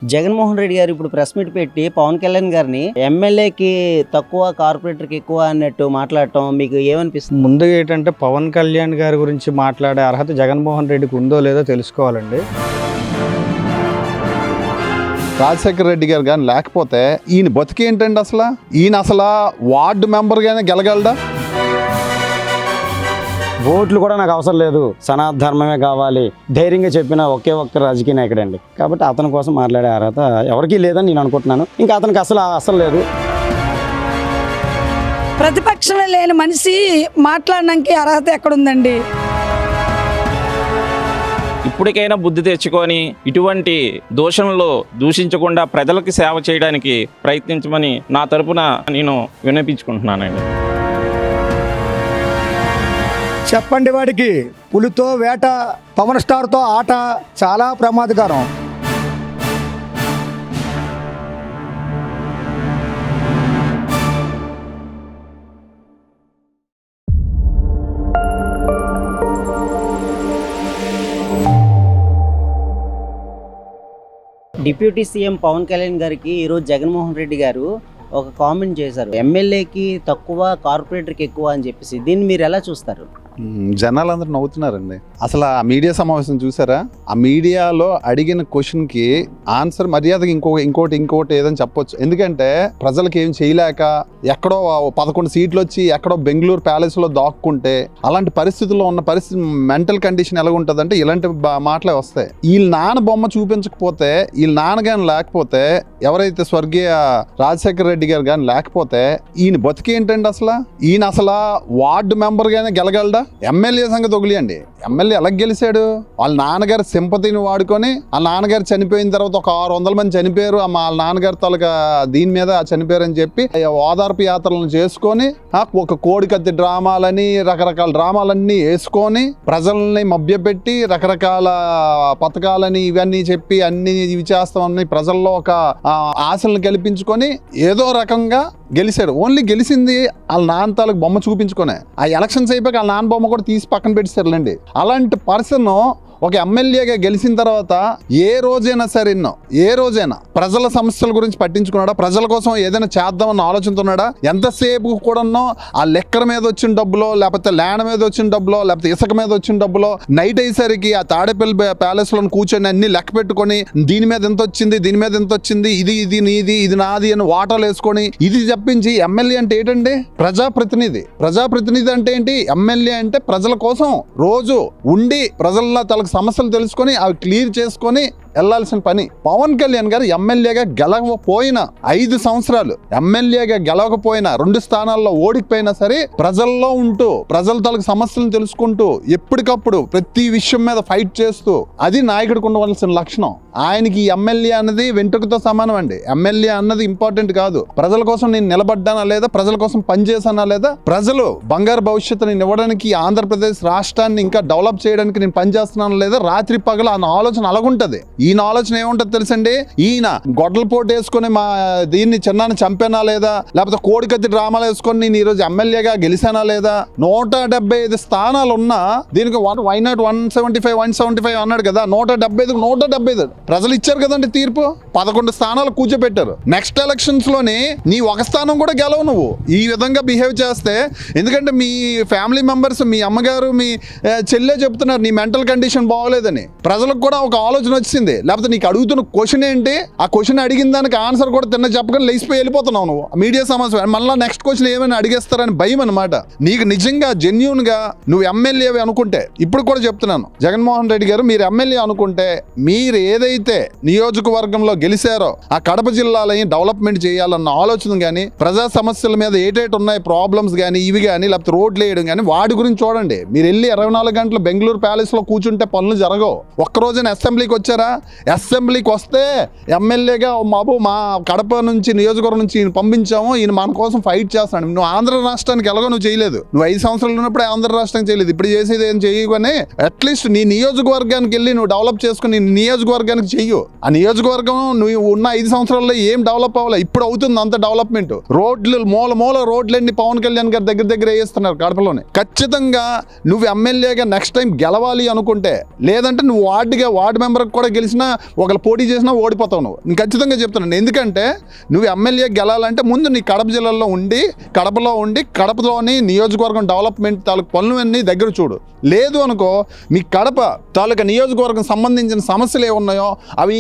జగన్మోహన్ రెడ్డి గారు ఇప్పుడు press meet పెట్టి పవన్ కళ్యాణ్ గారిని ఎమ్మెల్యేకి తక్కువ కార్పొరేటర్కి ఎక్కువ అన్నట్టు మాట్లాడటం మీకు ఏమనిపిస్తుంది? ముందుగా ఏంటంటే పవన్ కళ్యాణ్ గారి గురించి మాట్లాడే అర్హత జగన్మోహన్ రెడ్డికి ఉందో లేదో తెలుసుకోవాలండి. రాజశేఖర రెడ్డి గారు కానీ లేకపోతే ఈయన బతికేంటండి? ఈయన వార్డు మెంబర్గానే గెలగలడా? ఓట్లు కూడా నాకు అవసరం లేదు, సనాతన ధర్మమే కావాలి ధైర్యంగా చెప్పిన ఒకే ఒక్క రాజకీయ నాయకుడు అండి. కాబట్టి అతని కోసం మాట్లాడే అర్హత ఎవరికీ లేదని నేను అనుకుంటున్నాను. ఇంకా అతనికి అసలు లేదు. ప్రతిపక్షమే లేని మనిషి మాట్లాడడానికి అర్హత ఎక్కడుందండి? ఇప్పటికైనా బుద్ధి తెచ్చుకొని ఇటువంటి దూషణలో దూషించకుండా ప్రజలకు సేవ చేయడానికి ప్రయత్నించమని నా తరపున నేను విన్నపించుకుంటున్నానండి. చెప్పండి వాడికి, పులితో వేట, పవన్ స్టార్తో ఆట చాలా ప్రమాదకరం. డిప్యూటీ సీఎం పవన్ కళ్యాణ్ గారికి ఈరోజు జగన్మోహన్ రెడ్డి గారు ఒక కామెంట్ చేశారు, ఎమ్మెల్యేకి తక్కువ కార్పొరేటర్కి ఎక్కువ అని చెప్పేసి. దీన్ని మీరు ఎలా చూస్తారు? జనాలందరూ నవ్వుతున్నారండి. అసలు ఆ మీడియా సమావేశం చూసారా? ఆ మీడియాలో అడిగిన క్వశ్చన్కి ఆన్సర్ మర్యాదగా ఇంకోటి ఏదని చెప్పొచ్చు. ఎందుకంటే ప్రజలకు ఏం చేయలేక ఎక్కడో 11 సీట్లు వచ్చి ఎక్కడో బెంగళూరు ప్యాలెస్లో దాక్కుంటే, అలాంటి పరిస్థితుల్లో ఉన్న పరిస్థితి మెంటల్ కండిషన్ ఎలా ఉంటుంది అంటే ఇలాంటి మాటలే వస్తాయి. వీళ్ళ నాన్న బొమ్మ చూపించకపోతే, వీళ్ళ నాన్న కానీ లేకపోతే, ఎవరైతే స్వర్గీయ రాజశేఖర రెడ్డి గారు కానీ లేకపోతే ఈయన బతికేంటండి? ఈయన వార్డు మెంబర్గానే గెలగలడా? ఎమ్మెల్యే సంగతి వదిలేయండి. ఎమ్మెల్యే ఎలా గెలిచాడు? వాళ్ళ నాన్నగారి సింపతిని వాడుకొని, వాళ్ళ నాన్నగారు చనిపోయిన తర్వాత ఒక 600 మంది చనిపోయారు, వాళ్ళ నాన్నగారి తాలూకా దీని మీద చనిపోయారు అని చెప్పి ఓదార్పు యాత్రలను చేసుకొని, ఒక కోడికత్తి డ్రామాలని రకరకాల డ్రామాలన్నీ వేసుకొని ప్రజల్ని మభ్యపెట్టి రకరకాల పథకాలని ఇవన్నీ చెప్పి అన్ని ఇవి చేస్తామని ప్రజల్లో ఒక ఆశలను కల్పించుకొని ఏదో రకంగా గెలిచాడు. ఓన్లీ గెలిచింది వాళ్ళ నాన్న తాలూకు బొమ్మ చూపించుకునే. ఆ ఎలక్షన్స్ అయిపోయి వాళ్ళ నాన్న బొమ్మ కూడా తీసి పక్కన పెట్టేశారులేండి. అలాంటి పర్సన్ ఒక ఎమ్మెల్యేగా గెలిచిన తర్వాత ఏ రోజైనా ప్రజల సమస్యల గురించి పట్టించుకున్నాడా? ప్రజల కోసం ఏదైనా చేద్దామన్న ఆలోచనతున్నాడా? ఎంతసేపు కూడానో ఆ లెక్కల మీద వచ్చిన డబ్బులో, లేకపోతే ల్యాండ్ మీద వచ్చిన డబ్బులో, లేకపోతే ఇసుక మీద వచ్చిన డబ్బులో, నైట్ అయ్యేసరికి ఆ తాడేపల్లి ప్యాలెస్లో కూర్చొని అన్ని లెక్క పెట్టుకొని దీని మీద ఎంత వచ్చింది, దీని మీద ఎంత వచ్చింది, ఇది నీది, ఇది నాది అని వాటాలు వేసుకొని ఇది చెప్పించి ఎమ్మెల్యే అంటే ఏంటండి? ప్రజాప్రతినిధి అంటే ఏంటి? ఎమ్మెల్యే అంటే ప్రజల కోసం రోజు ఉండి ప్రజల్లో తలకు సమస్యలు తెలుసుకొని అవి క్లియర్ చేసుకొని వెళ్లాల్సిన పని. పవన్ కళ్యాణ్ గారు ఎమ్మెల్యేగా గెలవకపోయినా 5 సంవత్సరాలు ఎమ్మెల్యేగా గెలవకపోయినా 2 స్థానాల్లో ఓడిపోయినా సరే ప్రజల్లో ఉంటూ ప్రజల తాలూకు సమస్యలను తెలుసుకుంటూ ఎప్పటికప్పుడు ప్రతి విషయం మీద ఫైట్ చేస్తూ, అది నాయకుడికి ఉండవలసిన లక్షణం. ఆయనకి ఎమ్మెల్యే అన్నది వెంట్రుకతో సమానం అండి. ఎమ్మెల్యే అన్నది ఇంపార్టెంట్ కాదు. ప్రజల కోసం నేను నిలబడ్డానా లేదా, ప్రజల కోసం పనిచేసానా లేదా, ప్రజలు బంగారు భవిష్యత్తుని ఇవ్వడానికి ఆంధ్రప్రదేశ్ రాష్ట్రాన్ని ఇంకా డెవలప్ చేయడానికి నేను పనిచేస్తున్నానా లేదా, రాత్రి పగలు ఆ ఆలోచన అలాగుంటది. ఈయన ఆలోచన ఏముంటుంది తెలుసండి? ఈయన గొడ్డల పోటు వేసుకొని మా దీన్ని చిన్నాన్ని చంపానా లేదా, లేకపోతే కోడికత్తి డ్రామాలు వేసుకొని నేను ఈరోజు ఎమ్మెల్యేగా గెలిచానా లేదా, 175 స్థానాలు ఉన్నా దీనికి వైనాట్ 175 అన్నాడు కదా, 175 ప్రజలు ఇచ్చారు కదండి తీర్పు. 11 స్థానాలు కూర్చోబెట్టారు. నెక్స్ట్ ఎలక్షన్స్ లోని నీ ఒక స్థానం కూడా గెలవు నువ్వు ఈ విధంగా బిహేవ్ చేస్తే. ఎందుకంటే మీ ఫ్యామిలీ మెంబర్స్, మీ అమ్మగారు, మీ చెల్లె చెప్తున్నారు నీ మెంటల్ కండిషన్ బాగోలేదని. ప్రజలకు కూడా ఒక ఆలోచన వచ్చింది. లేకపోతే నీకు అడుగుతున్న క్వశ్చన్ ఏంటి, ఆ క్వశ్చన్ అడిగిన దానికి ఆన్సర్ కూడా చెప్పకుండా లేచిపోయి వెళ్ళిపోతున్నావు నువ్వు మీడియా సమావేశం. మళ్ళీ నెక్స్ట్ క్వశ్చన్ ఏమైనా అడిగేస్తారని భయం అనమాట. నీకు నిజంగా జెన్యూన్ గా నువ్వు ఎమ్మెల్యే అనుకుంటే, ఇప్పుడు కూడా చెప్తున్నాను, జగన్మోహన్ రెడ్డి గారు మీరు ఎమ్మెల్యే అనుకుంటే మీరు ఏదైతే నియోజకవర్గంలో గెలిచారో ఆ కడప జిల్లాలని డెవలప్మెంట్ చేయాలన్న ఆలోచన కానీ, ప్రజా సమస్యల మీద ఏటేటి ఉన్నాయి ప్రాబ్లమ్స్ కానీ, ఇవి కానీ, లేకపోతే రోడ్లు వేయడం కానీ, వాటి గురించి చూడండి. మీరు వెళ్ళి 24 గంటలు బెంగళూరు ప్యాలెస్ లో కూర్చుంటే పనులు జరగవు. ఒక్కరోజైనా అసెంబ్లీకి వచ్చారా? అసెంబ్లీకి వస్తే ఎమ్మెల్యేగా బాబు మా కడప నుంచి నియోజకవర్గం నుంచి ఈయన పంపించాము, ఈయన మన కోసం ఫైట్ చేస్తాడు. నువ్వు ఆంధ్ర రాష్ట్రానికి ఎలాగో నువ్వు చేయలేదు. నువ్వు 5 సంవత్సరాలు ఉన్నప్పుడే ఆంధ్ర రాష్ట్రానికి చేయలేదు. ఇప్పుడు చేసేది ఏం చేయగానే అట్లీస్ట్ నీ నియోజకవర్గానికి వెళ్ళి నువ్వు డెవలప్ చేసుకుని నీ నియోజకవర్గానికి చెయ్యు. ఆ నియోజకవర్గం నువ్వు ఉన్న 5 సంవత్సరాల్లో ఏం డెవలప్ అవ్వాలి? ఇప్పుడు అవుతుంది అంత డెవలప్మెంట్. రోడ్లు మూల రోడ్లన్నీ పవన్ కళ్యాణ్ గారి దగ్గర వేస్తున్నారు కడపలోనే. ఖచ్చితంగా నువ్వు ఎమ్మెల్యేగా నెక్స్ట్ టైం గెలవాలి అనుకుంటే, లేదంటే నువ్వు వార్డు మెంబర్ కూడా గెలిచి గెలిచినా ఒకళ్ళు పోటీ చేసినా ఓడిపోతావు నువ్వు. నేను ఖచ్చితంగా చెప్తున్నాను. ఎందుకంటే నువ్వు ఎమ్మెల్యే గెలాలంటే ముందు నీ కడప జిల్లాలో ఉండి కడపలోని నియోజకవర్గం డెవలప్మెంట్ తాలూకు పనులన్నీ దగ్గర చూడు. లేదు అనుకో మీ కడప తాలూకా నియోజకవర్గం సంబంధించిన సమస్యలు ఏమున్నాయో అవి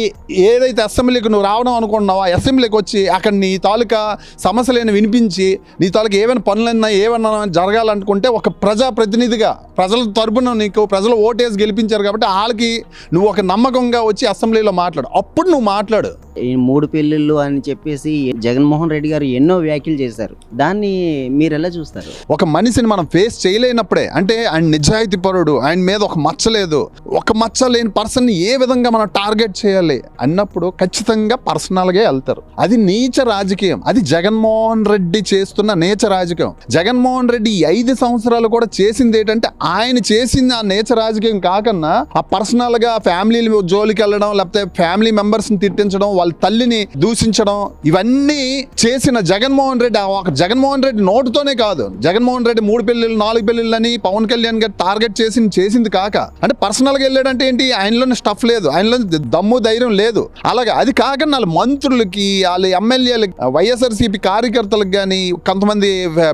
ఏదైతే అసెంబ్లీకి నువ్వు రావడం అనుకుంటున్నావో అసెంబ్లీకి వచ్చి అక్కడ నీ తాలూకా సమస్యలను వినిపించి నీ తాలూకా ఏమైనా పనులన్నా ఏమన్నా జరగాలనుకుంటే ఒక ప్రజాప్రతినిధిగా ప్రజల తరపున నీకు ప్రజలు ఓటేసి గెలిపించారు కాబట్టి వాళ్ళకి నువ్వు ఒక నమ్మకంగా వచ్చి అసెంబ్లీలో మాట్లాడు. అప్పుడు నువ్వు మాట్లాడు. ఈ 3 పెళ్ళిళ్ళు అని చెప్పేసి జగన్మోహన్ రెడ్డి గారు ఎన్నో వ్యాఖ్యలు చేశారు. దాన్ని మీరు ఎలా చూస్తారు? ఒక మనిషిని మనం ఫేస్ చేయలేనప్పుడే, అంటే ఆయన నిజాయితీ పరుడు, ఆయన మీద ఒక మచ్చ లేదు, ఒక మచ్చ లేని పర్సన్ని ఏ విధంగా మనం టార్గెట్ చేయాలి అన్నప్పుడు ఖచ్చితంగా పర్సనల్గా వెళ్తారు. అది నీచ రాజకీయం. అది జగన్మోహన్ రెడ్డి చేస్తున్న నీచ రాజకీయం. జగన్మోహన్ రెడ్డి 5 సంవత్సరాలు కూడా చేసింది ఏంటంటే ఆయన చేసిన ఆ నీచ రాజకీయం కాకన్నా ఆ పర్సనల్గా ఫ్యామిలీ జోలికి వెళ్ళడం, లేకపోతే ఫ్యామిలీ మెంబర్స్ని తిట్టించడం, వాళ్ళ తల్లిని దూషించడం, ఇవన్నీ చేసిన జగన్మోహన్ రెడ్డి జగన్మోహన్ రెడ్డి నోటుతోనే కాదు, జగన్మోహన్ రెడ్డి 3 పెళ్ళిళ్ళు 4 పెళ్ళిళ్ళని పవన్ కళ్యాణ్ గారు టార్గెట్ చేసింది కాక, అంటే పర్సనల్గా వెళ్ళాడంటే ఏంటి, ఆయనలోని స్టఫ్ లేదు, ఆయనలో దమ్ము ధైర్యం లేదు. అలాగే అది కాక వాళ్ళ మంత్రులకి, వాళ్ళ ఎమ్మెల్యేలకి, వైఎస్ఆర్సీపీ కార్యకర్తలకు కానీ, కొంతమంది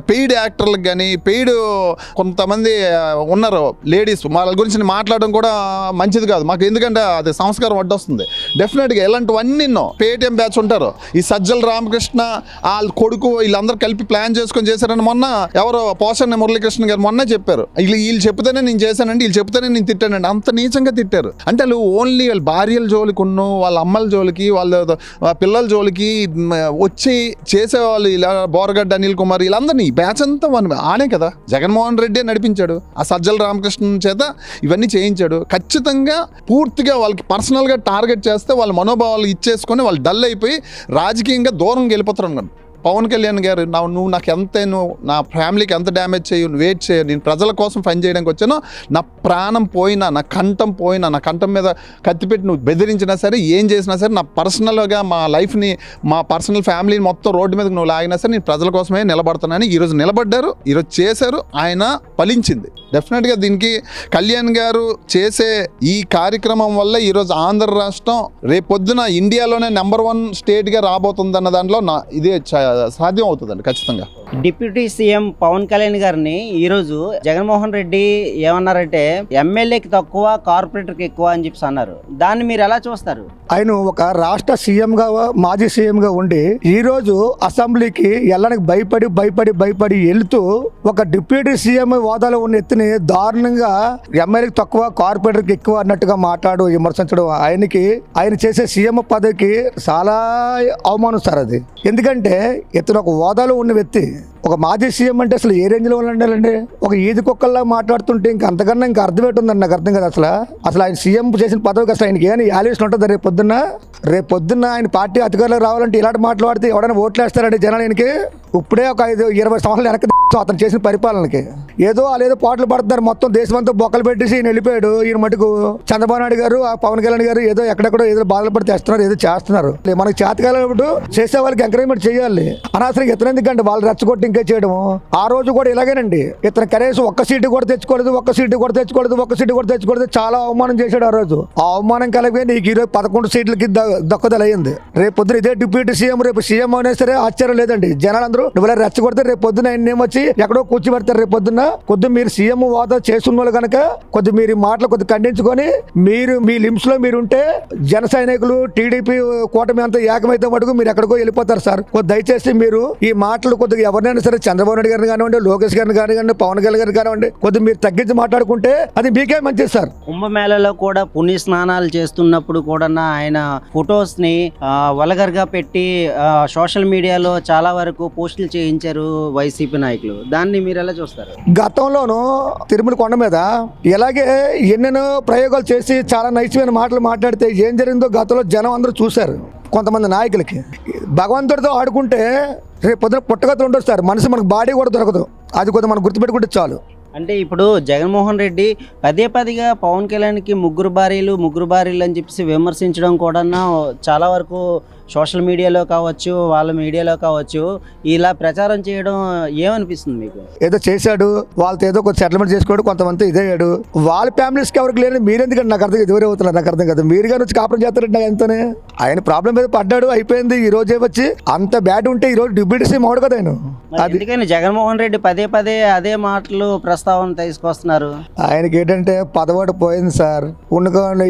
పెయిడ్ యాక్టర్లకు కానీ, పెయిడ్ కొంతమంది ఉన్నారు లేడీస్, వాళ్ళ గురించి మాట్లాడడం కూడా మంచిది కాదు మాకు. ఎందుకంటే అది సంస్కారం అడ్డొస్తుంది. డెఫినెట్గా ఇలాంటివన్నీ పేటిఎం బ్యాచ్ ఉంటారు. ఈ సజ్జల రామకృష్ణ వాళ్ళ కొడుకు వీళ్ళందరూ కలిపి ప్లాన్ చేసుకొని చేశారని మొన్న ఎవరో పోసన్న మురళీకృష్ణ గారు మొన్న చెప్పారు. వీళ్ళు చెప్తేనే నేను చేశానండి, వీళ్ళు చెప్తేనే నేను తిట్టానండి. అంత నీచంగా తిట్టారు. అంటే వాళ్ళు ఓన్లీ వాళ్ళ భార్యల జోలికి వాళ్ళ అమ్మల జోలికి, వాళ్ళ పిల్లల జోలికి వచ్చి చేసేవాళ్ళు ఇలా బోరగడ్డ అనిల్ కుమార్ వీళ్ళందరినీ బ్యాచ్ అంతా ఆనే కదా జగన్మోహన్ రెడ్డి నడిపించాడు. ఆ సజ్జల రామకృష్ణ చేత ఇవన్నీ చేయించాడు. ఖచ్చితంగా పూర్తిగా వాళ్ళకి పర్సనల్గా టార్గెట్ చేస్తే వాళ్ళ మనోభావాలు ఇచ్చేసుకొని వాళ్ళు డల్ అయిపోయి రాజకీయంగా దూరంగా వెళ్ళిపోతారు అన్నాడు. పవన్ కళ్యాణ్ గారు నువ్వు నాకు నా ఫ్యామిలీకి ఎంత డ్యామేజ్ చేయు, నువ్వు వెయిట్ చేయ, నేను ప్రజల కోసం పని చేయడానికి వచ్చాను, నా ప్రాణం పోయినా, నా కంఠం మీద కత్తిపెట్టి నువ్వు బెదిరించినా సరే, ఏం చేసినా సరే, నా పర్సనల్గా మా లైఫ్ని, మా పర్సనల్ ఫ్యామిలీని మొత్తం రోడ్డు మీదకి నువ్వు లాగినా సరే నేను ప్రజల కోసమే నిలబడతానని ఈరోజు నిలబడ్డారు, ఈరోజు చేశారు. ఆయన ఫలించింది. డెఫినెట్గా దీనికి కళ్యాణ్ గారు చేసే ఈ కార్యక్రమం వల్ల ఈరోజు ఆంధ్ర రాష్ట్రం రేపొద్దున ఇండియాలోనే నెంబర్ 1 స్టేట్గా రాబోతుందన్న దాంట్లో ఇదే సాధ్యం అవుతుందండి ఖచ్చితంగా. డిప్యూటీ సీఎం పవన్ కళ్యాణ్ గారిని ఈరోజు జగన్మోహన్ రెడ్డి ఏమన్నారంటే ఎమ్మెల్యేకి తక్కువ కార్పొరేటర్కి ఎక్కువ అని చెప్పి అన్నారు. దాన్ని మీరు ఎలా చూస్తారు? ఆయన ఒక రాష్ట్ర సీఎంగా, మాజీ సీఎంగా ఉండి ఈరోజు అసెంబ్లీకి వెళ్ళడానికి భయపడి వెళ్తూ ఒక డిప్యూటీ సీఎం హోదాలో ఉన్న ఎత్తుని దారుణంగా ఎమ్మెల్యేకి తక్కువ కార్పొరేటర్కి ఎక్కువ అన్నట్టుగా విమర్శించడం ఆయన చేసే సీఎం పదవికి చాలా అవమానం సార్ అది. ఎందుకంటే ఇతను ఒక హోదాలో ఉన్న వ్యక్తి, ఒక మాజీ సీఎం అంటే అసలు ఏ రేంజ్లో ఉండాలండి? ఒక ఈది కుక్కల్లా మాట్లాడుతుంటే అంతకన్నా అర్థం ఏంటుందండి? నాకు అర్థం కదా. అసలు ఆయన సీఎం చేసిన పదవికి అసలు ఆయనకి ఏమైనా వాల్యుయేషన్ ఉంటుంది? రేపు పొద్దున్న ఆయన పార్టీ అధికారులకు రావాలంటే ఇలాంటి మాట్లాడితే ఎవడైనా ఓట్లు వేస్తారండి జనాలు? ఆయనకి ఇప్పుడే ఒక 5-20 సంవత్సరాలు వెనక్కి అతను చేసిన పరిపాలనకి ఏదో పాటలు పడుతున్నారు. మొత్తం దేశమంతా బొక్కలు పెట్టేసి ఈయన వెళ్ళిపోయాడు. ఈయన మటుకు చంద్రబాబు నాయుడు గారు, పవన్ కళ్యాణ్ గారు ఏదో ఎక్కడెక్కడో ఏదో బాధలు పడి తెస్తున్నారు, ఏదో చేస్తున్నారు. మనకి చేతకాలప్పుడు చేసే వాళ్ళకి ఎంకరేజ్మెంట్ చేయాలి. అనవసరంగా ఇతను ఎందుకంటే వాళ్ళు రెచ్చగొట్టి ఇంకే చేయడము. ఆ రోజు కూడా ఇలాగేనండి. ఇతను కనీసం ఒక్క సీటు కూడా తెచ్చుకోలేదు. చాలా అవమానం చేశాడు ఆ రోజు. ఆ అవమానం కలిగే నీకు ఈరోజు 11 సీట్లకి దక్కుదల అయ్యింది. రేపు పొద్దున ఇదే డిప్యూటీ సీఎం రేపు సీఎం అయినా సరే ఆశ్చర్యం లేదండి. జనాలందరూ నువ్వు ఇలా రెచ్చగొడితే రేపు పొద్దున ఆయన వచ్చి ఎక్కడో కూర్చోబెడతారు. రేపు పొద్దున్న కొద్ది మీరు సీఎం హోదా చేస్తున్న వాళ్ళు కనుక కొద్ది మీరు ఈ మాటలు కొద్ది ఖండించుకొని మీరు మీ లిమ్స్ లో మీరుంటే జన సైనికులు టీడీపీ కూటమి అంతా ఏకమైతే మటుకు మీరు ఎక్కడికో వెళ్ళిపోతారు సార్. దయచేసి మీరు ఈ మాటలు కొద్దిగా ఎవరినైనా సరే చంద్రబాబు నాయుడు గారిని కానివ్వండి, లోకేష్ గారిని కానివ్వండి, పవన్ కళ్యాణ్ గారిని కానివ్వండి, కొద్దిగా మీరు తగ్గించి మాట్లాడుకుంటే అది మీకే మంచిది సార్. కుంభమేళలో కూడా పుణ్య స్నానాలు చేస్తున్నప్పుడు కూడా ఆయన ఫొటోస్ ని వల్గర్ గా పెట్టి సోషల్ మీడియాలో చాలా వరకు పోస్టులు చేయించారు వైసీపీ నాయకులు. దాన్ని మీరు ఎలా చూస్తారు? గతంలోనూ తిరుమల కొండ మీద ఇలాగే ఎన్నెన్నో ప్రయోగాలు చేసి చాలా నైతికమైన మాటలు మాట్లాడితే ఏం జరిగిందో గతంలో జనం అందరూ చూశారు. కొంతమంది నాయకులకి భగవంతుడితో ఆడుకుంటే రేపు పొద్దున పుట్టగతులు ఉండదు సార్. మనసు మనకు బాడీ కూడా దొరకదు. అది కొద్దిగా మనం గుర్తుపెట్టుకుంటే చాలు. అంటే ఇప్పుడు జగన్మోహన్ రెడ్డి పదే పదిగా పవన్ కళ్యాణ్కి ముగ్గురు భార్యలు అని చెప్పేసి విమర్శించడం కూడా చాలా వరకు సోషల్ మీడియాలో కావచ్చు, వాళ్ళ మీడియాలో కావచ్చు, ఇలా ప్రచారం చేయడం ఏమనిపిస్తుంది మీకు? ఏదో చేశాడు, వాళ్ళతో ఏదో కొంచెం సెటిల్మెంట్ చేసుకోడు, కొంతమంది ఇదేయాడు. వాళ్ళ ఫ్యామిలీస్కి ఎవరికి లేని మీరెందుకంటే నాకు అర్థం ఎదురే అవుతున్నారు, నాకు అర్థం కదా. మీరుగా వచ్చి కాపురం చేస్తారంటే నాకు ఎంతనే ఆయన ప్రాబ్లం మీద పడ్డాడు, అయిపోయింది. ఈ రోజే వచ్చి అంత బ్యాడ్ ఉంటే ఈ రోజు డిప్యూటీ సీఎం అవడు కదా ఆయన. అందుకని జగన్మోహన్ రెడ్డి పదే అదే మాటలు ప్రస్తావన తీసుకొస్తున్నారు. ఆయనకి ఏంటంటే పదవాడు పోయింది సార్. ఉండుకోండి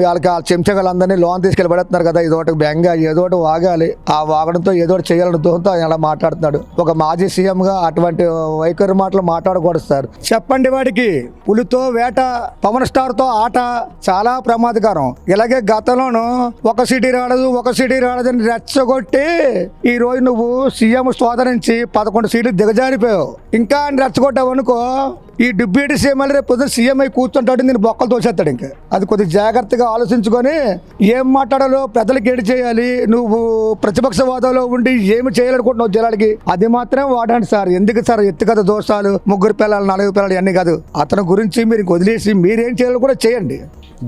వాళ్ళకి ఆ చెంచగాళ్ళందరినీ లోన్ తీసుకెళ్ళి పడేస్తున్నారు కదా. ఇది ఒకటి బెంగ, ఏదో ఒకటి వాగాలి. ఆ వాగడంతో ఏదో ఒకటి చేయాలని దోహంతో ఆయన అలా మాట్లాడుతున్నాడు. ఒక మాజీ సీఎం గా అటువంటి వైఖరి మాటలు మాట్లాడకూడదు సార్. చెప్పండి వాడికి. పులితో వేట, పవన్ స్టార్ తో ఆట చాలా ప్రమాదకరం. ఇలాగే గతంలోను ఒక సిటీ రాడదని రెచ్చగొట్టి ఈ రోజు నువ్వు సీఎం స్తోత్ర నుంచి 11 సీట్లు దిగజారిపోయావు. ఇంకా ఆయన రెచ్చగొట్టావు అనుకో, ఈ డిప్యూటీ సీఎం అని రేపు పొద్దున సీఎం అయి కూర్చుంటాడు, నేను బొక్కలు తోసేస్తాడు. ఇంకా అది కొద్దిగా జాగ్రత్తగా ఆలోచించుకొని ఏం మాట్లాడాలో, ప్రజలకు ఏడు చేయాలి, నువ్వు ప్రతిపక్ష వాదంలో ఉండి ఏమి చేయాలనుకుంటున్నావు జనాలకి, అది మాత్రం వాడండి సార్. ఎందుకు సార్ ఎత్తుకథ దోషాలు, 3 పిల్లలు 4 పిల్లలు అన్నీ కాదు. అతని గురించి మీరు వదిలేసి మీరేం చేయాలో కూడా చేయండి.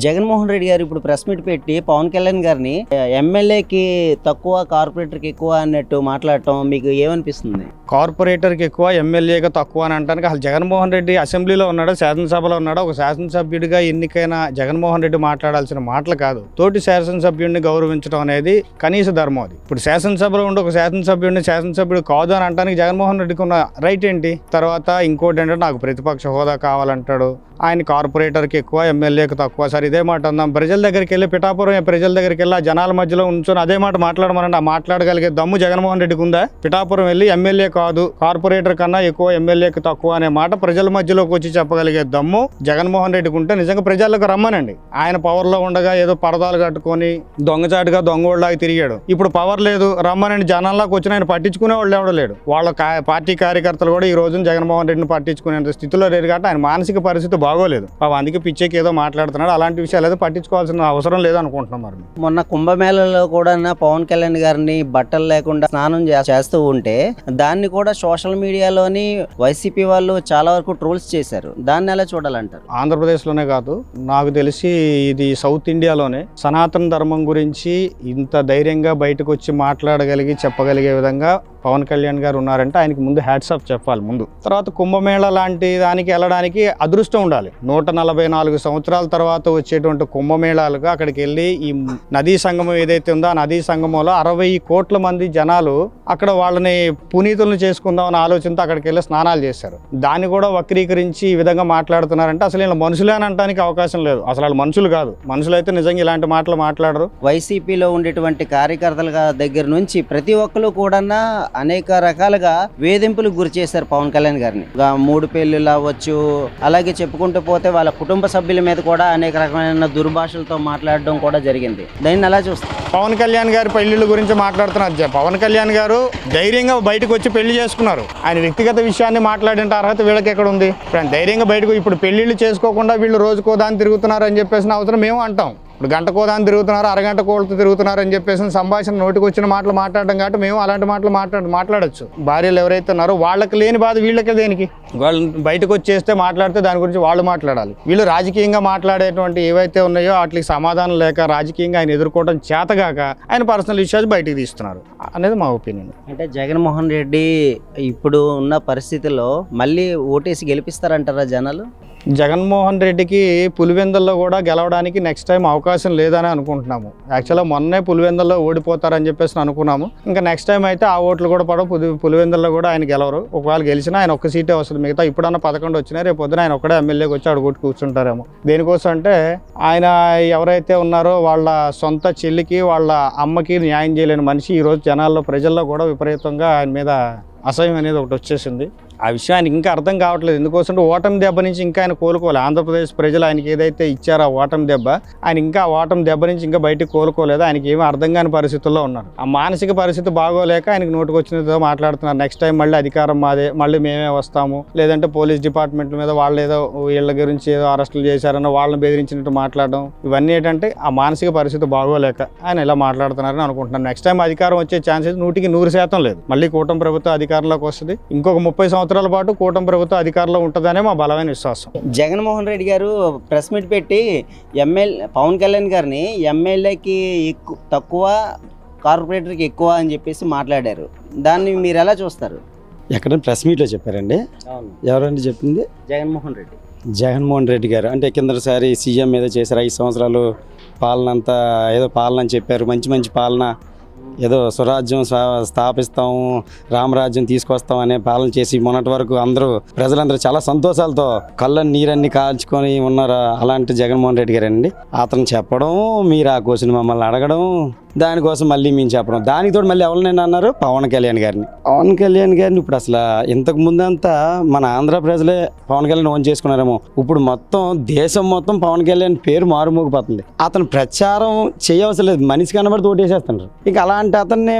జగన్మోహన్ రెడ్డి గారు ఇప్పుడు ప్రెస్ మీట్ పెట్టి పవన్ కళ్యాణ్ గారిని ఎమ్మెల్యేకి తక్కువ, కార్పొరేటర్కి ఎక్కువ అన్నట్టు మాట్లాడటం మీకు ఏమనిపిస్తుంది? కార్పొరేటర్కి ఎక్కువ, ఎమ్మెల్యేగా తక్కువ అని అంటానికి అసలు జగన్మోహన్ రెడ్డి అసెంబ్లీలో ఉన్నాడా, శాసనసభలో ఉన్నాడా? ఒక శాసనసభ్యుడిగా ఎన్నికైన జగన్మోహన్ రెడ్డి మాట్లాడాల్సిన మాటలు కాదు. తోటి శాసనసభ్యుడిని గౌరవించడం అనేది కనీస ధర్మం. అది ఇప్పుడు శాసనసభలో ఉండి ఒక శాసనసభ్యుడు కాదు అని అంటానికి జగన్మోహన్ రెడ్డికి ఉన్న రైట్ ఏంటి? తర్వాత ఇంకోటి ఏంటంటే నాకు ప్రతిపక్ష హోదా కావాలంటాడు. ఆయన కార్పొరేటర్కి ఎక్కువ, ఎమ్మెల్యేకి తక్కువ. సార్ ఇదే మాట అందాం. ప్రజల దగ్గరికి వెళ్ళి, పిఠాపురం ప్రజల దగ్గరికి వెళ్ళి, ఆ జనాల మధ్యలో ఉంచుకొని అదే మాట మాట్లాడమనండి. ఆ మాట్లాడగలిగే దమ్ము జగన్మోహన్ రెడ్డికి ఉందా? పిఠాపురం వెళ్ళి ఎమ్మెల్యే కాదు, కార్పొరేటర్ కన్నా ఎక్కువ, ఎమ్మెల్యేకి తక్కువ అనే మాట ప్రజల మధ్యలోకి వచ్చి చెప్పగలిగే దమ్ము జగన్మోహన్ రెడ్డికి ఉంటే నిజంగా ప్రజలకు రమ్మనండి. ఆయన పవర్లో ఉండగా ఏదో పరదాలు కట్టుకొని దొంగచాటుగా దొంగోళ్ళలాగా తిరిగాడు. ఇప్పుడు పవర్ లేదు, రమ్మనండి. జనాల్లోకి వచ్చిన ఆయన పట్టించుకునే వాళ్ళు ఎవడో లేడు. వాళ్ళ పార్టీ కార్యకర్తలు కూడా ఈ రోజున జగన్మోహన్ రెడ్డిని పట్టించుకునే స్థితిలో లేరు. కాబట్టి ఆయన మానసిక పరిస్థితి బాగోలేదు. అందుకే పిచ్చేకి ఏదో మాట్లాడుతున్నాడు. అలాంటి విషయాలు ఏదో పట్టించుకోవాల్సిన అవసరం లేదు అనుకుంటున్నాం. మరి మొన్న కుంభమేళలో కూడా పవన్ కళ్యాణ్ గారిని బట్టలు లేకుండా స్నానం చేస్తూ ఉంటే దాన్ని కూడా సోషల్ మీడియాలోని వైసీపీ వాళ్ళు చాలా వరకు ట్రోల్స్ చేశారు. దాన్ని ఎలా చూడాలంటారు? ఆంధ్రప్రదేశ్లోనే కాదు, నాకు తెలిసి ఇది సౌత్ ఇండియాలోనే సనాతన ధర్మం గురించి ఇంత ధైర్యంగా బయటకు వచ్చి మాట్లాడగలిగి చెప్పగలిగే విధంగా పవన్ కళ్యాణ్ గారు ఉన్నారంటే ఆయనకి ముందు హ్యాట్స్ ఆఫ్ చెప్పాలి ముందు. తర్వాత కుంభమేళ లాంటి దానికి వెళ్ళడానికి అదృష్టం ఉండాలి. 144 సంవత్సరాల తర్వాత వచ్చేటువంటి కుంభమేళాలుగా అక్కడికి వెళ్ళి ఈ నదీ సంగమం ఏదైతే ఉందో ఆ నదీ సంగమంలో 60 కోట్ల మంది జనాలు అక్కడ వాళ్ళని పునీతులను చేసుకుందాం అనే ఆలోచనతో అక్కడికి వెళ్ళి స్నానాలు చేశారు. దాన్ని కూడా వక్రీకరించి ఈ విధంగా మాట్లాడుతున్నారంటే అసలు ఇలా మనుషులే అని అనడానికి అవకాశం లేదు. అసలు వాళ్ళు మనుషులు కాదు. మనుషులైతే నిజంగా ఇలాంటి మాటలు మాట్లాడరు. వైసీపీలో ఉండేటువంటి కార్యకర్తల దగ్గర నుంచి ప్రతి ఒక్కరు కూడా అనేక రకాలుగా వేధింపులకు గురి చేశారు పవన్ కళ్యాణ్ గారిని. 3 పెళ్లిళ్ళు అవ్వచ్చు, అలాగే చెప్పుకుంటూ పోతే వాళ్ళ కుటుంబ సభ్యుల మీద కూడా అనేక రకమైన దుర్భాషలతో మాట్లాడడం కూడా జరిగింది. దాన్ని ఎలా చూస్తారు? పవన్ కళ్యాణ్ గారి పెళ్లిళ్ళ గురించి మాట్లాడుతున్నారు. పవన్ కళ్యాణ్ గారు ధైర్యంగా బయటకు వచ్చి పెళ్లి చేసుకున్నారు. ఆయన వ్యక్తిగత విషయాన్ని మాట్లాడే అర్హత వీళ్ళకి ఎక్కడ ఉంది? ఇప్పుడు ధైర్యంగా బయటకు ఇప్పుడు పెళ్లిళ్ళు చేసుకోకుండా వీళ్ళు రోజుకో దాన్ని తిరుగుతున్నారు అని చెప్పేసిన అవసరం మేము అంటాం. ఇప్పుడు గంటకో దాన్ని తిరుగుతున్నారు, అరగంట కోళ్ళతో తిరుగుతున్నారు అని చెప్పేసి సంభాషణ నోటికి వచ్చిన మాటలు మాట్లాడడం కాబట్టి మేము అలాంటి మాటలు మాట్లాడచ్చు. భార్యలు ఎవరైతే ఉన్నారో వాళ్ళకి లేని బాధ వీళ్ళకి దేనికి? వాళ్ళు బయటకు వచ్చేస్తే మాట్లాడితే దాని గురించి వాళ్ళు మాట్లాడాలి. వీళ్ళు రాజకీయంగా మాట్లాడేటువంటి ఏవైతే ఉన్నాయో వాటికి సమాధానం లేక రాజకీయంగా ఆయన ఎదుర్కోవడం చేతగాక ఆయన పర్సనల్ ఇష్యూస్ బయటకు తీస్తున్నారు అనేది మా ఒపీనియన్. అంటే జగన్మోహన్ రెడ్డి ఇప్పుడు ఉన్న పరిస్థితుల్లో మళ్ళీ ఓటేసి గెలిపిస్తారంటారా జనాలు? జగన్మోహన్ రెడ్డికి పులివెందుల్లో కూడా గెలవడానికి నెక్స్ట్ టైం అవకాశం లేదని అనుకుంటున్నాము. యాక్చువల్గా మొన్నే పులివెందుల్లో ఓడిపోతారని చెప్పేసి అనుకున్నాము. ఇంకా నెక్స్ట్ టైం అయితే ఆ ఓట్లు కూడా పడవు. పులివెందుల్లో కూడా ఆయన గెలవరు. ఒకవేళ గెలిచినా ఆయన ఒక్క సీటే వస్తుంది. మిగతా ఇప్పుడన్నా 11 వచ్చినా రేపు పొద్దున ఆయన ఒక్కడే ఎమ్మెల్యేకి వచ్చి అడుగుట్టు కూర్చుంటారేమో. దేనికోసం అంటే ఆయన ఎవరైతే ఉన్నారో వాళ్ళ సొంత చెల్లికి వాళ్ళ అమ్మకి న్యాయం చేయలేని మనిషి. ఈరోజు జనాల్లో ప్రజల్లో కూడా విపరీతంగా ఆయన మీద అసహ్యం అనేది ఒకటి వచ్చేసింది. ఆ విషయం ఆయనకి ఇంకా అర్థం కావట్లేదు. ఎందుకోసం ఓటమి దెబ్బ నుంచి ఇంకా ఆయన కోలుకోవాలి. ఆంధ్రప్రదేశ్ ప్రజలు ఆయనకి ఏదైతే ఇచ్చారో ఆ ఓటమి దెబ్బ, ఆయన ఇంకా ఆ ఓటమి దెబ్బ నుంచి ఇంకా బయటకు కోలుకోలేదు. ఆయనకి ఏమీ అర్థం కాని పరిస్థితుల్లో ఉన్నారు. ఆ మానసిక పరిస్థితి బాగోలేక ఆయనకు నోటికి వచ్చినదో మాట్లాడుతున్నారు. నెక్స్ట్ టైం మళ్ళీ అధికారం మాదే, మళ్ళీ మేమే వస్తాము, లేదంటే పోలీస్ డిపార్ట్మెంట్ మీద వాళ్ళు ఏదో వీళ్ళ గురించి ఏదో అరెస్టులు చేశారన్న వాళ్ళని బెదిరించినట్టు మాట్లాడడం, ఇవన్నీ ఏంటంటే ఆ మానసిక పరిస్థితి బాగోలేక ఆయన ఇలా మాట్లాడుతున్నారని అనుకుంటున్నాను. నెక్స్ట్ టైం అధికారం వచ్చే ఛాన్సెస్ 100% లేదు. మళ్ళీ కూటమి ప్రభుత్వం అధికారంలోకి వస్తుంది. ఇంకొక 30 సంవత్సరాలు సంవత్సరాల పాటు కూటమి ప్రభుత్వం అధికారంలో ఉంటుందనే మా బలమైన విశ్వాసం. జగన్మోహన్ రెడ్డి గారు ప్రెస్ మీట్ పెట్టి పవన్ కళ్యాణ్ గారిని ఎమ్మెల్యేకి తక్కువ, కార్పొరేటర్కి ఎక్కువ అని చెప్పేసి మాట్లాడారు. దాన్ని మీరు ఎలా చూస్తారు? ఎక్కడ ప్రెస్ మీట్లో చెప్పారండి? ఎవరండి చెప్పింది? జగన్మోహన్ రెడ్డి గారు. అంటే కిందసారి సీఎం ఏదో చేశారు, 5 సంవత్సరాలు పాలన అంతా ఏదో పాలన అని చెప్పారు, మంచి మంచి పాలన, ఏదో స్వరాజ్యం స్థాపిస్తాము, రామరాజ్యం తీసుకొస్తాం అనే పాలన చేసి మొన్నటి వరకు ప్రజలందరూ చాలా సంతోషాలతో కళ్ళని నీరన్నీ కాల్చుకొని ఉన్నారు. అలాంటి జగన్మోహన్ రెడ్డి గారండి. అతను చెప్పడం, మీరు ఆ క్వశ్చన్ మమ్మల్ని అడగడం, దానికోసం మళ్ళీ మేము చెప్పడం, దానితో మళ్ళీ ఎవరినైనా అన్నారు పవన్ కళ్యాణ్ గారిని. ఇప్పుడు అసలు ఇంతకు ముందంతా మన ఆంధ్ర ప్రజలే పవన్ కళ్యాణ్ ఓన్ చేసుకున్నారేమో, ఇప్పుడు మొత్తం దేశం మొత్తం పవన్ కళ్యాణ్ పేరు మారుమోగిపోతుంది. అతను ప్రచారం చేయవలసిన లేదు, మనిషి కనబడి ఓటేసేస్తున్నారు. ఇంకా అలాంటి అతన్ని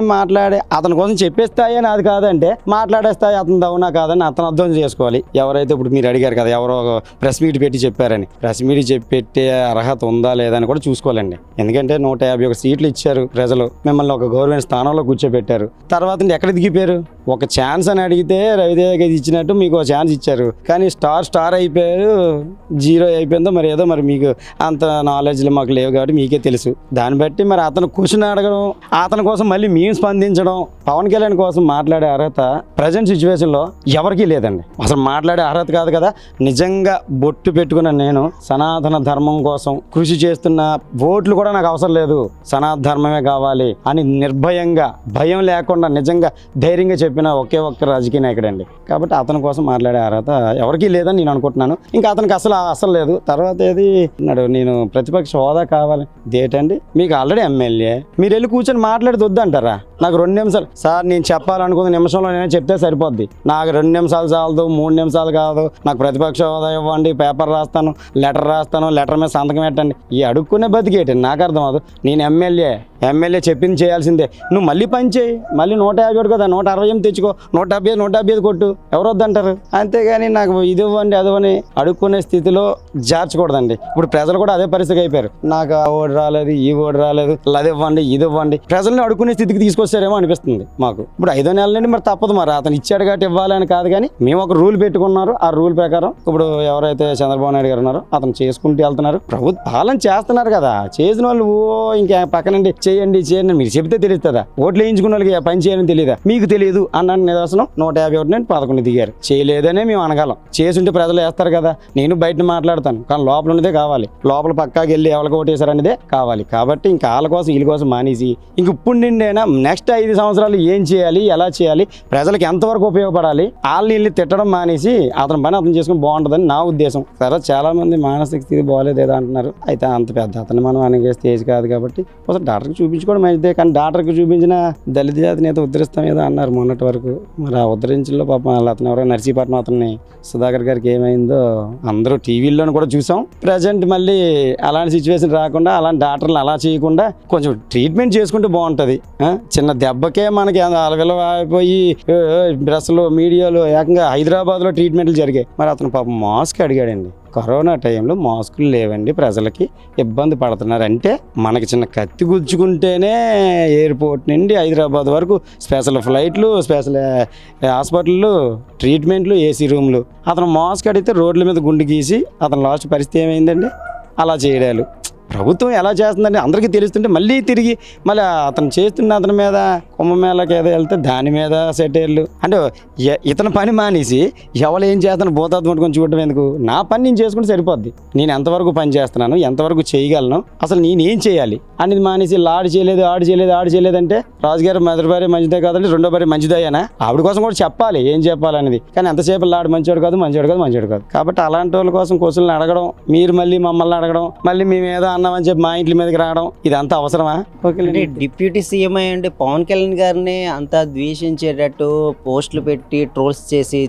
అతని కోసం చెప్పేస్తాయి అని అది కాదంటే మాట్లాడేస్తాయి అతను అవునా కాదని అతను అర్థం చేసుకోవాలి. ఎవరైతే ఇప్పుడు మీరు అడిగారు కదా, ఎవరో ప్రెస్ మీట్ పెట్టి చెప్పారని, ప్రెస్ మీట్ పెట్టే అర్హత ఉందా లేదా అని కూడా చూసుకోవాలండి. ఎందుకంటే 151 సీట్లు ఇచ్చారు ప్రజలు, మిమ్మల్ని ఒక గవర్నమెంట్ స్థానంలో కూర్చోబెట్టారు. తర్వాత ఎక్కడ దిగిపోయారు? ఒక ఛాన్స్ అని అడిగితే రవిదేవి ఇచ్చినట్టు మీకు ఒక ఛాన్స్ ఇచ్చారు, కానీ స్టార్ అయిపోయారు, 0 అయిపోయిందో మరి ఏదో మరి మీకు అంత నాలెడ్జ్లు మాకు లేవు కాబట్టి మీకే తెలుసు. దాన్ని బట్టి మరి అతను క్వశ్చన్ అడగడం, అతని కోసం మళ్ళీ మేము స్పందించడం, పవన్ కళ్యాణ్ కోసం మాట్లాడే అర్హత ప్రజెంట్ సిచ్యువేషన్లో ఎవరికీ లేదండి. అసలు మాట్లాడే అర్హత కాదు కదా. నిజంగా బొట్టు పెట్టుకున్న నేను సనాతన ధర్మం కోసం కృషి చేస్తున్న, ఓట్లు కూడా నాకు అవసరం లేదు, సనాతన ధర్మమే కావాలి అని నిర్భయంగా, భయం లేకుండా నిజంగా ధైర్యంగా చెప్పిన ఒకే ఒక్క రాజకీయ నాయకుడండి. కాబట్టి అతని కోసం మాట్లాడే అర్హత ఎవరికీ లేదని నేను అనుకుంటున్నాను. ఇంకా అతనికి అసలు లేదు. తర్వాత ఏది అన్నాడు, నేను ప్రతిపక్ష హోదా కావాలి. ఇదేంటండి, మీకు ఆల్రెడీ ఎమ్మెల్యే, మీరు వెళ్ళి కూర్చొని మాట్లాడి వద్దంటారా? నాకు 2 నిమిషాలు సార్, నేను చెప్పాలనుకున్న నిమిషంలో నేను చెప్తే సరిపోద్ది. నాకు 2 నిమిషాలు చాలదు, 3 నిమిషాలు కాదు. నాకు ప్రతిపక్ష హోదా ఇవ్వండి, పేపర్ రాస్తాను, లెటర్ మీద సంతకం పెట్టండి. ఈ అడుక్కునే బతికేటి నాకు అర్థం అవ్వదు. నేను ఎమ్మెల్యే చెప్పింది చేయాల్సిందే. నువ్వు మళ్ళీ పని చేయి, మళ్ళీ 150 కదా, 168 తెచ్చుకో, 175 కొట్టు, ఎవరు వద్దంటారు? అంతేగాని నాకు ఇది ఇవ్వండి అదివని అడుక్కునే స్థితిలో జార్చకూడదండి. ఇప్పుడు ప్రజలు కూడా అదే పరిస్థితి అయిపోయారు. నాకు ఆ ఓడి రాలేదు, ఈ ఓడి రాలేదు, అది ఇవ్వండి, ఇది ఇవ్వండి, ప్రజల్ని అడుక్కునే స్థితికి తీసుకొచ్చారేమో అనిపిస్తుంది మాకు. ఇప్పుడు 5వ నెల నుండి మరి తప్పదు, మరి అతను ఇచ్చాడు కాబట్టి ఇవ్వాలని కాదు, కానీ మేము ఒక రూల్ పెట్టుకున్నారు. ఆ రూల్ ప్రకారం ఇప్పుడు ఎవరైతే చంద్రబాబు నాయుడు గారు ఉన్నారో అతను చేసుకుంటూ వెళ్తున్నారు. ప్రభుత్వ పాలన చేస్తున్నారు కదా, చేసిన వాళ్ళు ఇంకా పక్కనండి చేయండి మీరు చెప్తే తెలుస్తుందా? ఓట్లు వేయించుకున్న వాళ్ళకి పని చేయని తెలియదా? మీకు తెలియదు అన్న నిదర్శనం 151 నుండి 11 దిగారు. చేయలేదనే మేము అనగలం. చేసుంటే ప్రజలు వేస్తారు కదా. నేను బయట మాట్లాడతాను, కానీ లోపల ఉన్నదే కావాలి. లోపల పక్కాకి వెళ్ళి ఎవరికి ఓటేశారనేదే కావాలి. కాబట్టి ఇంకా వాళ్ళ కోసం వీళ్ళ కోసం మానేసి ఇంక ఇప్పుడు నిండైనా నెక్స్ట్ 5 సంవత్సరాలు ఏం చేయాలి, ఎలా చేయాలి, ప్రజలకు ఎంతవరకు ఉపయోగపడాలి, వాళ్ళని వీళ్ళని తిట్టడం మానేసి అతని పని అతను చేసుకుని బాగుంటుందని నా ఉద్దేశం. సరే, చాలా మంది మానసిక స్థితి బాగోలేదేదో అంటున్నారు. అయితే అంత పెద్ద అతను మనం అనగే స్టేజ్ కాదు కాబట్టి ఒకసారి డాక్టర్కి చూపించుకోవడం మంచిదే. కానీ డాక్టర్కి చూపించిన దళిత జాతిని అయితే ఉద్ధరిస్తాం ఏదో అన్నారు మొన్నటి వరకు. మరి ఆ ఉద్ధరించలో పాపం అతను ఎవరో నర్సీపట్నం అతన్ని సుధాకర్ గారికి ఏమైందో అందరూ టీవీల్లోనూ కూడా చూసాం. ప్రజెంట్ మళ్ళీ అలాంటి సిచ్యువేషన్ రాకుండా, అలాంటి డాక్టర్లు అలా చేయకుండా కొంచెం ట్రీట్మెంట్ చేసుకుంటే బాగుంటుంది. చిన్న దెబ్బకే మనకి అలవిలవ అయిపోయి ప్రెస్లో, మీడియాలో ఏకంగా హైదరాబాద్లో ట్రీట్మెంట్లు జరిగాయి. మరి అతను పాపం మాస్క్ అడిగాడండి. కరోనా టైంలో మాస్కులు లేవండి, ప్రజలకి ఇబ్బంది పడుతున్నారు అంటే మనకి చిన్న కత్తి గుచ్చుకుంటేనే ఎయిర్పోర్ట్ నుండి హైదరాబాద్ వరకు స్పెషల్ ఫ్లైట్లు, స్పెషల్ హాస్పిటళ్ళు, ట్రీట్మెంట్లు, ఏసీ రూమ్లు. అతను మాస్క్ అడిగితే రోడ్ల మీద గుండు గీసి అతను లాస్ట్ పరిస్థితి ఏమైందండి? అలా చేయడాలు. ప్రభుత్వం ఎలా చేస్తుందని అందరికీ తెలుస్తుంటే మళ్ళీ తిరిగి మళ్ళీ అతను చేస్తున్న అతని మీద కుంభమేళకి ఏదో వెళ్తే దాని మీద సెటైర్లు. అంటే ఇతని పని మానేసి ఎవరు ఏం చేస్తాను భూతాత్మ పట్టుకొని చూడటం ఎందుకు? నా పని నేను చేసుకుంటే సరిపోద్ది. నేను ఎంతవరకు పని చేస్తున్నాను, ఎంతవరకు చేయగలను, అసలు నేనేం చేయాలి అనేది మానేసి ఆడు చేయలేదు అంటే రాజుగారు మొదటి భార్య మంచిదే కాదండి, రెండో భార్య మంచిదయ్యానా? ఆవిడ కోసం కూడా చెప్పాలి ఏం చెప్పాలనేది. కానీ ఎంతసేపు ఆడు మంచివాడు కాదు. కాబట్టి అలాంటి వాళ్ళ కోసం క్వశ్చన్లు అడగడం, మీరు మళ్ళీ మమ్మల్ని అడగడం, మళ్ళీ మేము ఏదో అన్నామని చెప్పి మా ఇంటి మీదకి రావడం, ఇదంతా అవసరమా? ఓకే, డిప్యూటీ సీఎం అయ్యండి పవన్ కళ్యాణ్ గారిని అంత ద్వేషించేటట్టు పోస్టులు పెట్టి ట్రోల్స్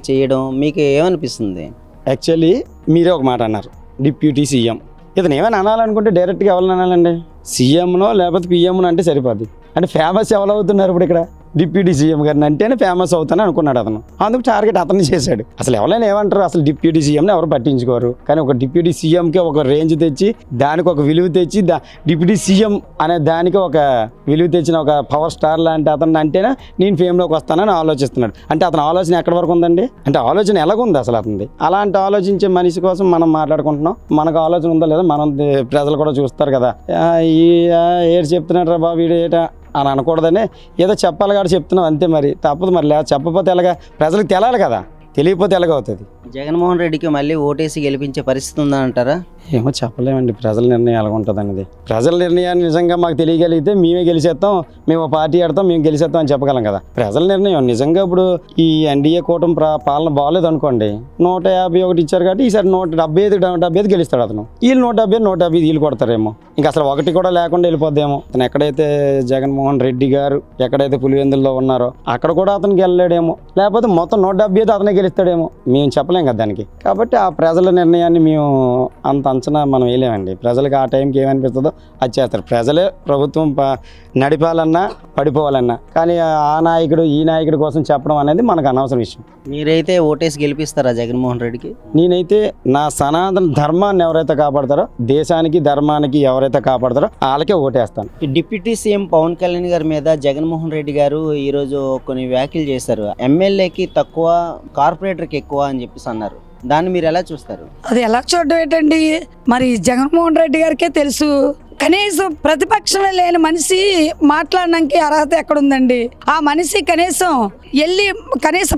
చేయడం మీకు ఏమనిపిస్తుంది? యాక్చువల్లీ మీరే ఒక మాట అన్నారు, డిప్యూటీ సీఎం. ఇతను ఏమైనా అనాలనుకుంటే డైరెక్ట్గా ఎవరిని అనాలండి? సీఎంనో లేకపోతే పిఎంనో అంటే సరిపోద్ది. అంటే ఫేమస్ ఎవరు అవుతున్నారు ఇప్పుడు ఇక్కడ? డిప్యూటీ సీఎం గారిని అంటేనే ఫేమస్ అవుతాను అనుకున్నాడు అతను. అందుకు టార్గెట్ అతన్ని చేశాడు. అసలు ఎవరైనా ఏమంటారు, అసలు డిప్యూటీ సీఎంని ఎవరు పట్టించుకోరు. కానీ ఒక డిప్యూటీ సీఎంకి ఒక రేంజ్ తెచ్చి, దానికి ఒక విలువ తెచ్చి, డిప్యూటీ సీఎం అనే దానికి ఒక విలువ తెచ్చిన ఒక పవర్ స్టార్ లాంటి అతన్ని అంటేనే నేను ఫేమ్లోకి వస్తానని ఆలోచిస్తున్నాడు. అంటే అతని ఆలోచన ఎక్కడి వరకు ఉందండి? అంటే ఆలోచన ఎలాగుంది అసలు అతనిది? అలాంటి ఆలోచించే మనిషి కోసం మనం మాట్లాడుకుంటున్నాం. మనకు ఆలోచన ఉందా లేదా మనం ప్రజలు కూడా చూస్తారు కదా. ఏడు చెప్తున్నాడు రా బాబు వీడు ఏటా అని అనకూడదని ఏదో చెప్పాలి కాబట్టి చెప్తున్నాం అంతే. మరి తప్పదు. మరి లేదా చెప్పకపోతే ఎలాగా? ప్రజలకు తెలాలి కదా, తెలియకపోతే ఎలాగవుతుంది? జగన్మోహన్ రెడ్డికి మళ్ళీ ఓటేసి గెలిపించే పరిస్థితి ఉందా అంటారా? ఏమో చెప్పలేమండి. ప్రజల నిర్ణయం ఎలా ఉంటుంది అనేది. ప్రజల నిర్ణయాన్ని నిజంగా మాకు తెలియగలిగితే మేమే గెలిచేస్తాం, మేము పార్టీ ఆడతాం, మేము గెలిచేస్తాం అని చెప్పగలం కదా. ప్రజల నిర్ణయం నిజంగా ఇప్పుడు ఈ ఎన్డీఏ కూటమి పాలన బాగలేదు అనుకోండి, 151 ఇచ్చారు కాబట్టి ఈసారి 175 గెలుస్తాడు అతను. వీళ్ళు 150 వీళ్ళు కొడతారేమో. ఇంకా అసలు ఒకటి కూడా లేకుండా వెళ్ళిపోద్దేమో. అతను ఎక్కడైతే జగన్మోహన్ రెడ్డి గారు ఎక్కడైతే పులివెందుల్లో ఉన్నారో అక్కడ కూడా అతనికి వెళ్ళలేడేమో, లేకపోతే మొత్తం 175 అతనే గెలుస్తాడేమో. మేము చెప్పలేం కదా దానికి. కాబట్టి ఆ ప్రజల నిర్ణయాన్ని మేము అంత అంచనా మనం వేయలేమండి. ప్రజలకు ఆ టైంకి ఏమనిపిస్తుందో అది చేస్తారు. ప్రజలే ప్రభుత్వం నడిపాలన్నా పడిపోవాలన్నా. కానీ ఆ నాయకుడు ఈ నాయకుడి కోసం చెప్పడం అనేది మనకు అనవసరం విషయం. మీరైతే ఓటేసి గెలిపిస్తారా జగన్మోహన్ రెడ్డికి? నేనైతే నా సనాతన ధర్మాన్ని ఎవరైతే కాపాడతారో, దేశానికి ధర్మానికి ఎవరైతే కాపాడతారో వాళ్ళకే ఓటేస్తాను. డిప్యూటీ సీఎం పవన్ కళ్యాణ్ గారి మీద జగన్మోహన్ రెడ్డి గారు ఈరోజు కొన్ని వ్యాఖ్యలు చేశారు. ఎమ్మెల్యేకి తక్కువ, కార్పొరేటర్కి ఎక్కువ అని చెప్పేసి అన్నారు. దాన్ని మీరు ఎలా చూస్తారు? అది ఎలా చూడడం ఏంటండి, మరి జగన్మోహన్ రెడ్డి గారికే తెలుసు. కనీసం ప్రతిపక్షమే లేని మనిషి మాట్లాడడానికి అర్హత ఎక్కడుందండి? ఆ మనిషి కనీసం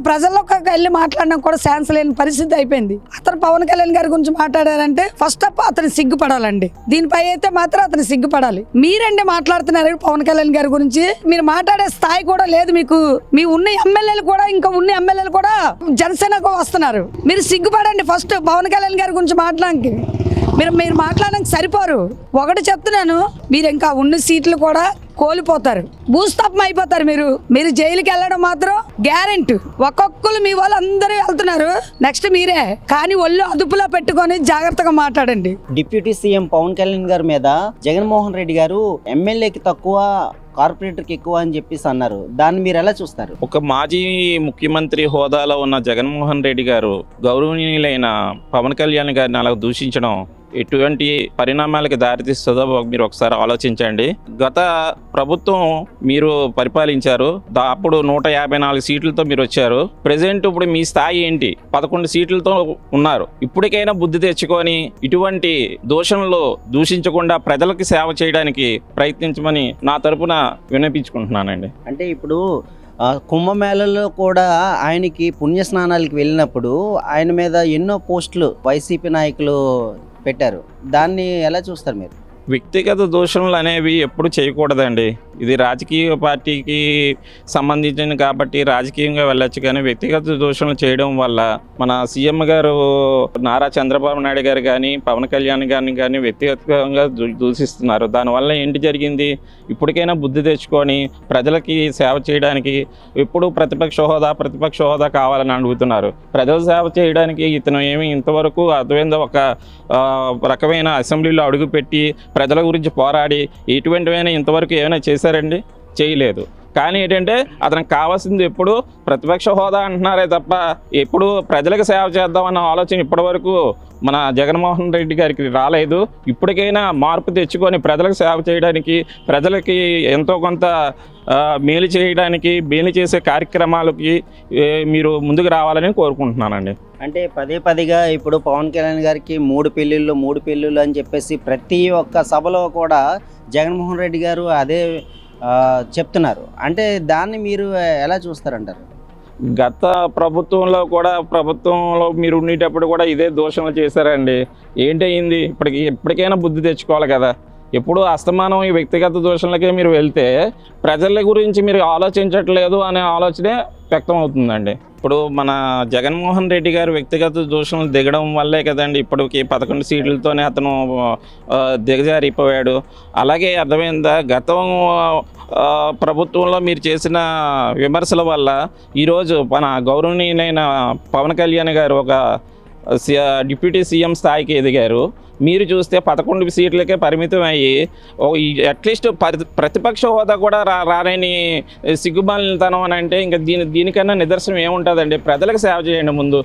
ప్రజల్లోకి వెళ్ళి మాట్లాడడం కూడా ఛాన్స్ లేని పరిస్థితి అయిపోయింది. అతను పవన్ కళ్యాణ్ గారి గురించి మాట్లాడారంటే ఫస్ట్ ఆఫ్ అతను సిగ్గుపడాలండి. దీనిపై అయితే మాత్రం అతను సిగ్గుపడాలి. మీరండి మాట్లాడుతున్నారు పవన్ కళ్యాణ్ గారి గురించి. మీరు మాట్లాడే స్థాయి కూడా లేదు మీకు. మీ ఉన్న ఎమ్మెల్యేలు కూడా జనసేనకు వస్తున్నారు. మీరు సిగ్గుపడండి ఫస్ట్ పవన్ కళ్యాణ్ గారి గురించి మాట్లాడడానికి. మీరు మాట్లాడడానికి సరిపోరు. ఒకటి చెప్తున్నాను, మీరు ఇంకా ఉన్న సీట్లు కూడా కోల్పోతారు, భూస్థాపం అయిపోతారు. మీరు జైలుకి వెళ్ళడం మాత్రం గ్యారెంటీ. ఒక్కొక్కరు మీ వాళ్ళు అందరూ వెళ్తున్నారు, నెక్స్ట్ మీరే. కానీ ఒళ్ళు అదుపులో పెట్టుకొని జాగ్రత్తగా మాట్లాడండి. డిప్యూటీ సీఎం పవన్ కళ్యాణ్ గారి మీద జగన్మోహన్ రెడ్డి గారు ఎమ్మెల్యేకి తక్కువ, కార్పొరేటర్కి ఎక్కువ అని చెప్పేసి అన్నారు. దాన్ని మీరు ఎలా చూస్తారు? ఒక మాజీ ముఖ్యమంత్రి హోదాలో ఉన్న జగన్మోహన్ రెడ్డి గారు గౌరవనీయులైన పవన్ కళ్యాణ్ గారిని అలా దూషించడం ఎటువంటి పరిణామాలకు దారితీస్తుందో మీరు ఒకసారి ఆలోచించండి. గత ప్రభుత్వం మీరు పరిపాలించారు, అప్పుడు 154 సీట్లతో మీరు వచ్చారు. ప్రజెంట్ ఇప్పుడు మీ స్థాయి ఏంటి? 11 సీట్లతో ఉన్నారు. ఇప్పటికైనా బుద్ధి తెచ్చుకొని ఇటువంటి దూషించకుండా ప్రజలకు సేవ చేయడానికి ప్రయత్నించమని నా తరపున విన్నపించుకుంటున్నానండి. అంటే ఇప్పుడు కుంభమేళలో కూడా ఆయనకి పుణ్యస్నానాలకు వెళ్ళినప్పుడు ఆయన మీద ఎన్నో పోస్టులు వైసీపీ నాయకులు పెట్టారు. దాన్ని ఎలా చూస్తారు మీరు? వ్యక్తిగత దూషణలు అనేవి ఎప్పుడు చేయకూడదండి. ఇది రాజకీయ పార్టీకి సంబంధించింది కాబట్టి రాజకీయంగా వెళ్ళొచ్చు. కానీ వ్యక్తిగత దూషణలు చేయడం వల్ల మన సీఎం గారు నారా చంద్రబాబు నాయుడు గారు కానీ పవన్ కళ్యాణ్ గారిని కానీ వ్యక్తిగతంగా దూషిస్తున్నారు. దానివల్ల ఏంటి జరిగింది? ఇప్పటికైనా బుద్ధి తెచ్చుకొని ప్రజలకి సేవ చేయడానికి ఎప్పుడు ప్రతిపక్ష హోదా కావాలని అడుగుతున్నారు. ప్రజల సేవ చేయడానికి ఇతను ఏమి ఇంతవరకు అర్థమైందో ఒక రకమైన అసెంబ్లీలో అడుగుపెట్టి ప్రజల గురించి పోరాడి ఎటువంటివైనా ఇంతవరకు ఏమైనా చేశారండి? చేయలేదు. కానీ ఏంటంటే అతనికి కావాల్సింది ఎప్పుడు ప్రతిపక్ష హోదా అంటున్నారే తప్ప ఎప్పుడు ప్రజలకు సేవ చేద్దామన్న ఆలోచన ఇప్పటివరకు మన జగన్మోహన్ రెడ్డి గారికి రాలేదు. ఇప్పటికైనా మార్పు తెచ్చుకొని ప్రజలకు సేవ చేయడానికి, ప్రజలకి ఎంతో కొంత మేలు చేయడానికి, మేలు చేసే కార్యక్రమాలకి మీరు ముందుకు రావాలని కోరుకుంటున్నానండి. అంటే పదేగా ఇప్పుడు పవన్ కళ్యాణ్ గారికి 3 పెళ్ళిళ్ళు అని చెప్పేసి ప్రతి ఒక్క సభలో కూడా జగన్మోహన్ రెడ్డి గారు అదే చెప్తున్నారు. అంటే దాన్ని మీరు ఎలా చూస్తారంటారు? గత ప్రభుత్వంలో మీరు ఉండేటప్పుడు కూడా ఇదే దోషణలు చేశారండి. ఏంటయింది? ఇప్పటికైనా బుద్ధి తెచ్చుకోవాలి కదా. ఎప్పుడు అస్తమానం ఈ వ్యక్తిగత దోషణలకే మీరు వెళ్తే ప్రజల గురించి మీరు ఆలోచించట్లేదు అనే ఆలోచనే వ్యక్తం అవుతుందండి. ఇప్పుడు మన జగన్మోహన్ రెడ్డి గారు వ్యక్తిగత దోషణలు దిగడం వల్లే కదండి ఇప్పటికి 11 సీట్లతోనే అతను దిగజారిపోయాడు. అలాగే అర్థమైందా? గతం ప్రభుత్వంలో మీరు చేసిన విమర్శల వల్ల ఈరోజు మన గౌరవనీయులైన పవన్ కళ్యాణ్ గారు ఒక డిప్యూటీ సీఎం స్థాయికి ఎదిగారు. మీరు చూస్తే 11 సీట్లకే పరిమితం అయ్యి అట్లీస్ట్ ప్రతిపక్ష హోదా కూడా రాలేని సిగ్గుమాలినతనం అని అంటే ఇంకా దీనికన్నా నిదర్శనం ఏముంటుందండి? ప్రజలకు సేవ చేయండి ముందు.